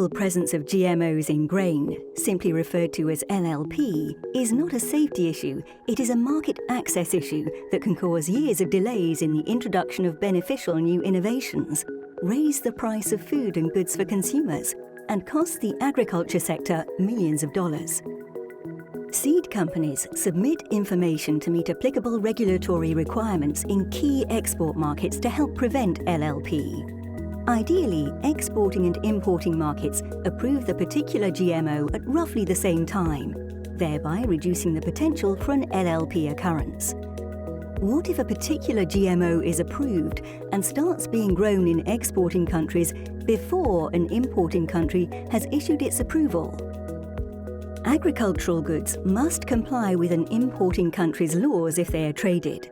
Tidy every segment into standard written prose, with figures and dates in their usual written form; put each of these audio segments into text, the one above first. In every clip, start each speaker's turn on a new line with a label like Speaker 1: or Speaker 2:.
Speaker 1: high-level presence of GMOs in grain, simply referred to as LLP, is not a safety issue, it is a market access issue that can cause years of delays in the introduction of beneficial new innovations, raise the price of food and goods for consumers, and cost the agriculture sector millions of dollars. Seed companies submit information to meet applicable regulatory requirements in key export markets to help prevent LLP. Ideally, exporting and importing markets approve the particular GMO at roughly the same time, thereby reducing the potential for an LLP occurrence. What if a particular GMO is approved and starts being grown in exporting countries before an importing country has issued its approval? Agricultural goods must comply with an importing country's laws if they are traded.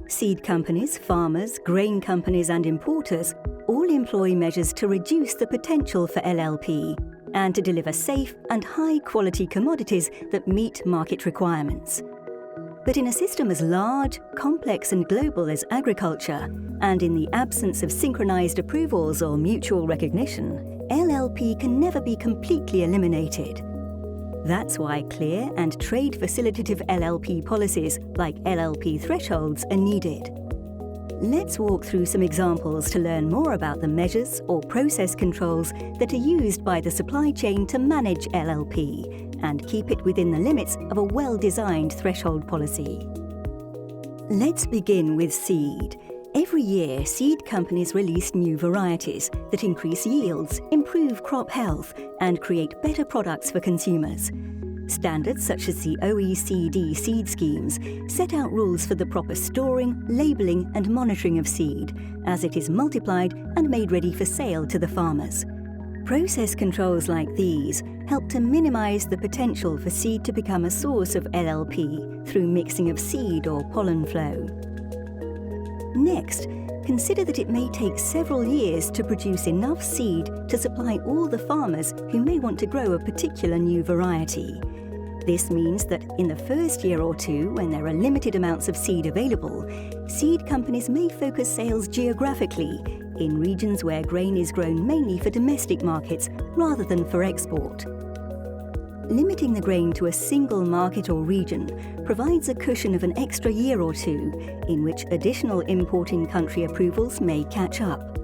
Speaker 1: Seed companies, farmers, grain companies and importers all employ measures to reduce the potential for LLP and to deliver safe and high-quality commodities that meet market requirements. But in a system as large, complex and global as agriculture, and in the absence of synchronized approvals or mutual recognition, LLP can never be completely eliminated. That's why clear and trade-facilitative LLP policies like LLP thresholds are needed. Let's walk through some examples to learn more about the measures or process controls that are used by the supply chain to manage LLP and keep it within the limits of a well-designed threshold policy. Let's begin with seed. Every year, seed companies release new varieties that increase yields, improve crop health, and create better products for consumers. Standards such as the OECD seed schemes set out rules for the proper storing, labeling, and monitoring of seed as it is multiplied and made ready for sale to the farmers. Process controls like these help to minimize the potential for seed to become a source of LLP through mixing of seed or pollen flow. Next, consider that it may take several years to produce enough seed to supply all the farmers who may want to grow a particular new variety. This means that in the first year or two, when there are limited amounts of seed available, seed companies may focus sales geographically in regions where grain is grown mainly for domestic markets rather than for export. Limiting the grain to a single market or region provides a cushion of an extra year or two in which additional importing country approvals may catch up.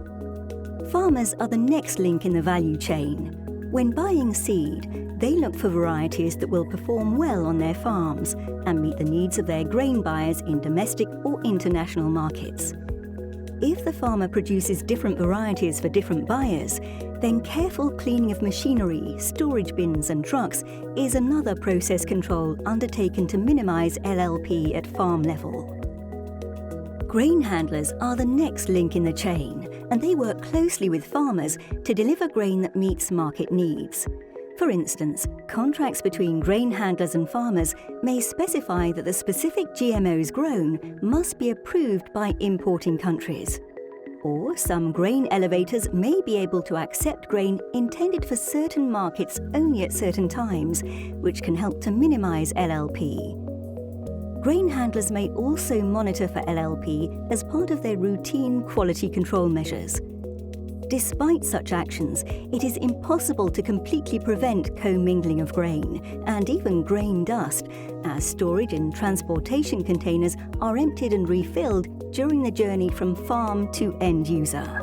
Speaker 1: Farmers are the next link in the value chain. When buying seed, they look for varieties that will perform well on their farms and meet the needs of their grain buyers in domestic or international markets. If the farmer produces different varieties for different buyers, then careful cleaning of machinery, storage bins and trucks is another process control undertaken to minimize LLP at farm level. Grain handlers are the next link in the chain, and they work closely with farmers to deliver grain that meets market needs. For instance, contracts between grain handlers and farmers may specify that the specific GMOs grown must be approved by importing countries. Or some grain elevators may be able to accept grain intended for certain markets only at certain times, which can help to minimize LLP. Grain handlers may also monitor for LLP as part of their routine quality control measures. Despite such actions, it is impossible to completely prevent commingling of grain, and even grain dust, as storage and transportation containers are emptied and refilled during the journey from farm to end user.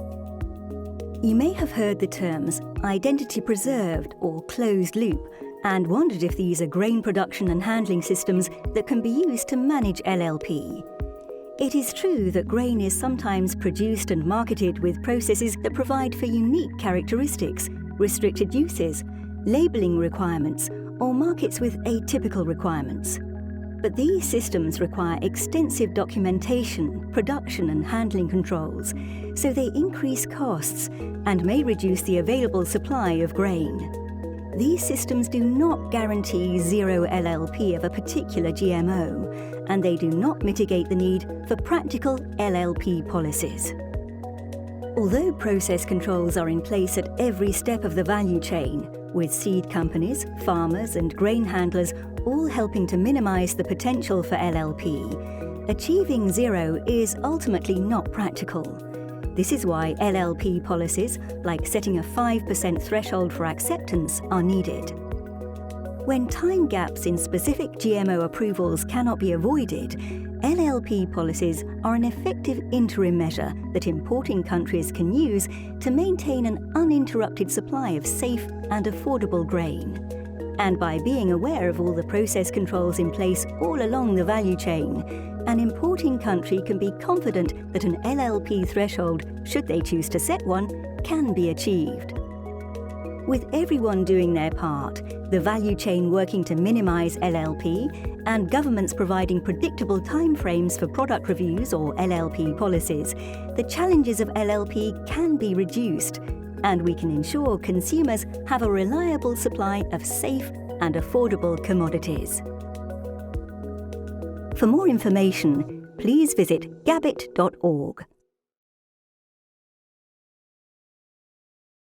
Speaker 1: You may have heard the terms identity preserved or closed loop, and wondered if these are grain production and handling systems that can be used to manage LLP. It is true that grain is sometimes produced and marketed with processes that provide for unique characteristics, restricted uses, labeling requirements, or markets with atypical requirements. But these systems require extensive documentation, production and handling controls, so they increase costs and may reduce the available supply of grain. These systems do not guarantee zero LLP of a particular GMO, and they do not mitigate the need for practical LLP policies. Although process controls are in place at every step of the value chain, with seed companies, farmers and grain handlers all helping to minimize the potential for LLP, achieving zero is ultimately not practical. This is why LLP policies, like setting a 5% threshold for acceptance, are needed. When time gaps in specific GMO approvals cannot be avoided, LLP policies are an effective interim measure that importing countries can use to maintain an uninterrupted supply of safe and affordable grain. And by being aware of all the process controls in place all along the value chain, an importing country can be confident that an LLP threshold, should they choose to set one, can be achieved. With everyone doing their part, the value chain working to minimise LLP, and governments providing predictable timeframes for product reviews or LLP policies, the challenges of LLP can be reduced, and we can ensure consumers have a reliable supply of safe and affordable commodities. For more information, please visit gabbit.org.